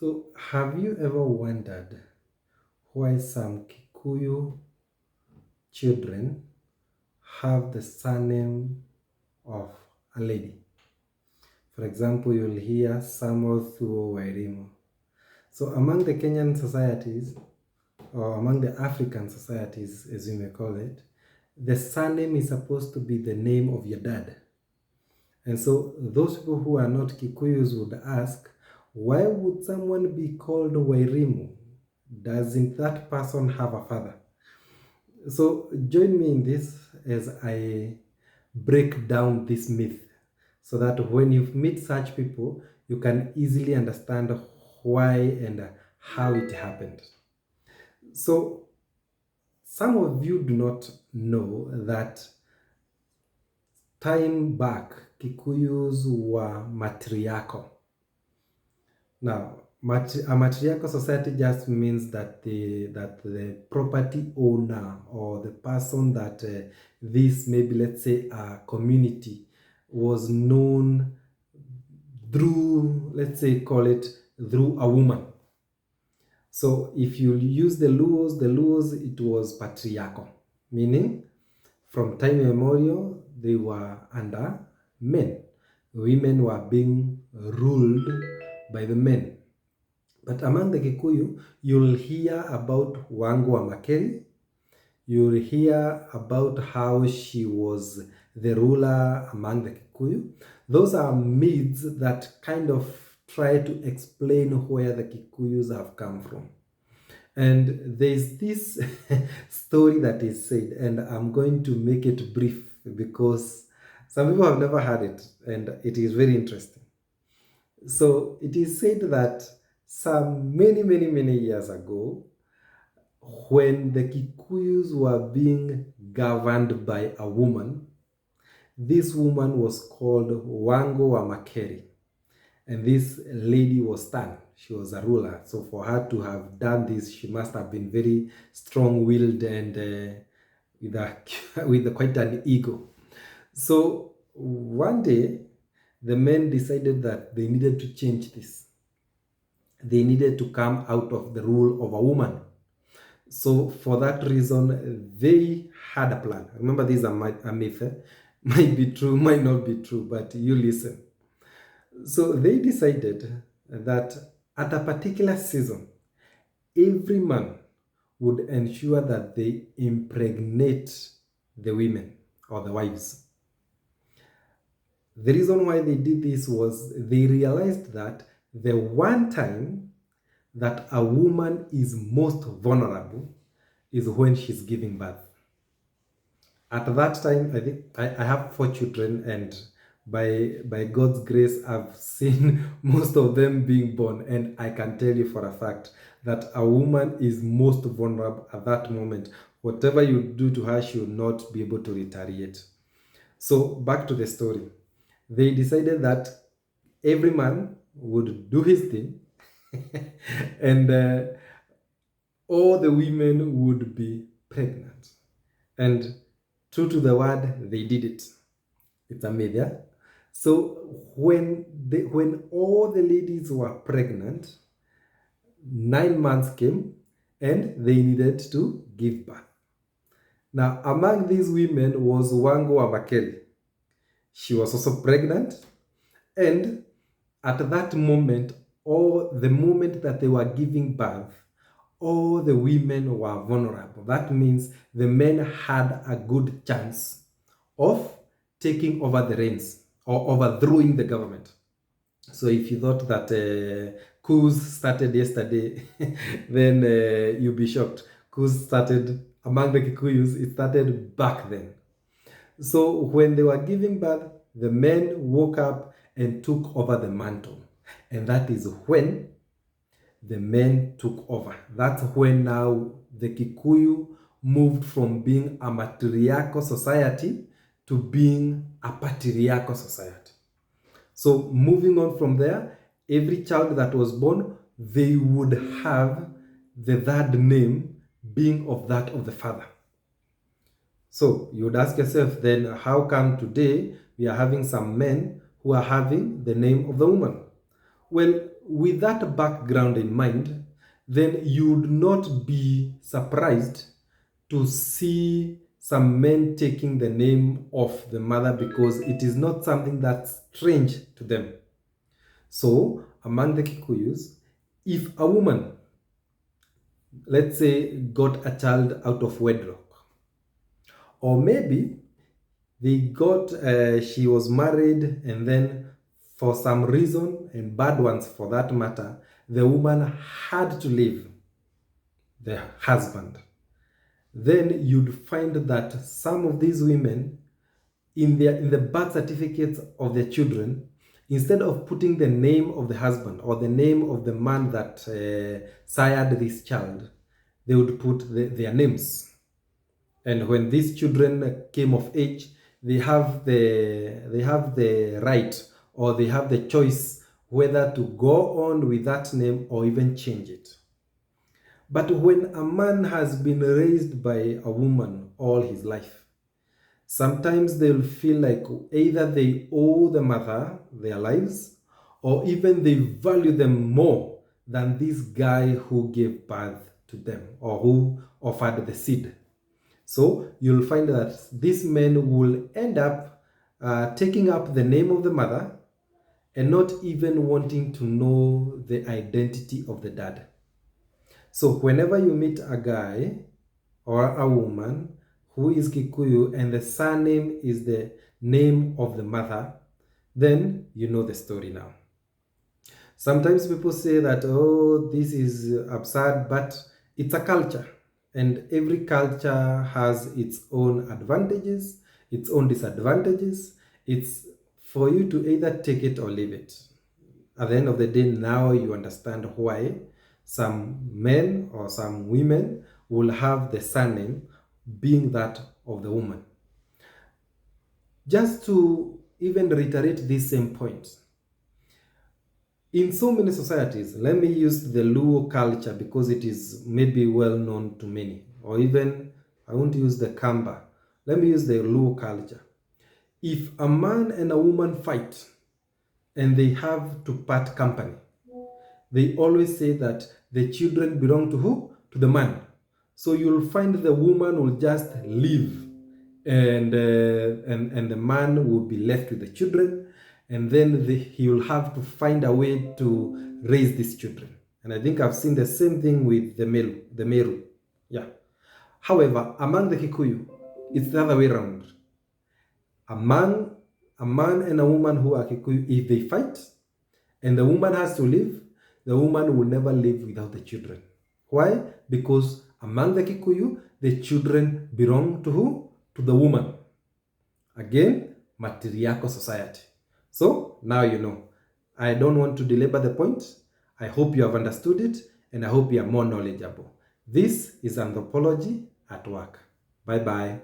So, have you ever wondered why some Kikuyu children have the surname of a lady? For example, you'll hear Samuel Thuo Wairimu. So, among the Kenyan societies, or among the African societies, as you may call it, the surname is supposed to be the name of your dad. And so those people who are not Kikuyus would ask, why would someone be called Wairimu? Doesn't that person have a father? So join me in this as I break down this myth so that when you meet such people, you can easily understand why and how it happened. So some of you do not know that time back, Kikuyus were matriarchal. Now, a matriarchal society just means that the property owner or the person that this, maybe let's say a community, was known through, let's say, call it through a woman. So if you use the Luos, it was patriarchal, meaning from time immemorial, they were under men. Women were being ruled by the men. But among the Kikuyu, you'll hear about Wangu Makeri. You'll hear about how she was the ruler among the Kikuyu. Those are myths that kind of try to explain where the Kikuyus have come from. And there's this story that is said, and I'm going to make it brief because some people have never heard it, and it is very interesting. So it is said that some many years ago, when the Kikuyus were being governed by a woman, this woman was called Wangu Makeri. And this lady was stunned. She was a ruler. So for her to have done this, she must have been very strong-willed and with quite an ego. So one day, the men decided that they needed to change this. They needed to come out of the rule of a woman. So for that reason, they had a plan. Remember, these are a myth. Might be true, might not be true, but you listen. So they decided that at a particular season, every man would ensure that they impregnate the women or the wives. The reason why they did this was they realized that the one time that a woman is most vulnerable is when she's giving birth. At that time, I think I have 4 children, and by God's grace, I've seen most of them being born, and I can tell you for a fact that a woman is most vulnerable at that moment. Whatever you do to her, she will not be able to retaliate. So back to the story. They decided that every man would do his thing and all the women would be pregnant. And true to the word, they did it. It's a myth, yeah? So when all the ladies were pregnant, 9 months came and they needed to give birth. Now, among these women was Wangu Makeri. She was also pregnant, and at that moment, or the moment that they were giving birth, all the women were vulnerable. That means the men had a good chance of taking over the reins or overthrowing the government. So if you thought that coups started yesterday, then you'll be shocked. Coups started among the Kikuyus, it started back then. So when they were giving birth, the men woke up and took over the mantle. And that is when the men took over. That's when now the Kikuyu moved from being a matriarchal society to being a patriarchal society. So moving on from there, every child that was born, they would have the third name being of that of the father. So you would ask yourself then, how come today we are having some men who are having the name of the woman? Well, with that background in mind, then you would not be surprised to see some men taking the name of the mother because it is not something that's strange to them. So, among the Kikuyus, if a woman, let's say, got a child out of wedlock, or maybe she was married and then for some reason, and bad ones for that matter, the woman had to leave the husband, then you'd find that some of these women, in the birth certificates of their children, instead of putting the name of the husband or the name of the man that sired this child, they would put their names. And when these children came of age, they have the right, or they have the choice whether to go on with that name or even change it. But when a man has been raised by a woman all his life, sometimes they'll feel like either they owe the mother their lives, or even they value them more than this guy who gave birth to them or who offered the seed. So you'll find that these men will end up taking up the name of the mother and not even wanting to know the identity of the dad. So whenever you meet a guy or a woman who is Kikuyu and the surname is the name of the mother, then you know the story now. Sometimes people say that, oh, this is absurd, but it's a culture. And every culture has its own advantages, its own disadvantages. It's for you to either take it or leave it. At the end of the day, now you understand why some men or some women will have the surname being that of the woman. Just to even reiterate this same point, in so many societies, let me use the Luo culture because it is maybe well known to many, or even, I won't use the Kamba. Let me use the Luo culture. If a man and a woman fight and they have to part company, they always say that the children belong to who? To the man. So you'll find the woman will just leave and the man will be left with the children, and then he will have to find a way to raise these children. And I think I've seen the same thing with the Meru. Yeah. However, among the Kikuyu, it's the other way around. A man and a woman who are Kikuyu, if they fight and the woman has to leave, the woman will never live without the children. Why? Because among the Kikuyu, the children belong to who? To the woman. Again, matriarchal society. So now you know. I don't want to belabor the point. I hope you have understood it, and I hope you are more knowledgeable. This is Anthropology at Work. Bye-bye.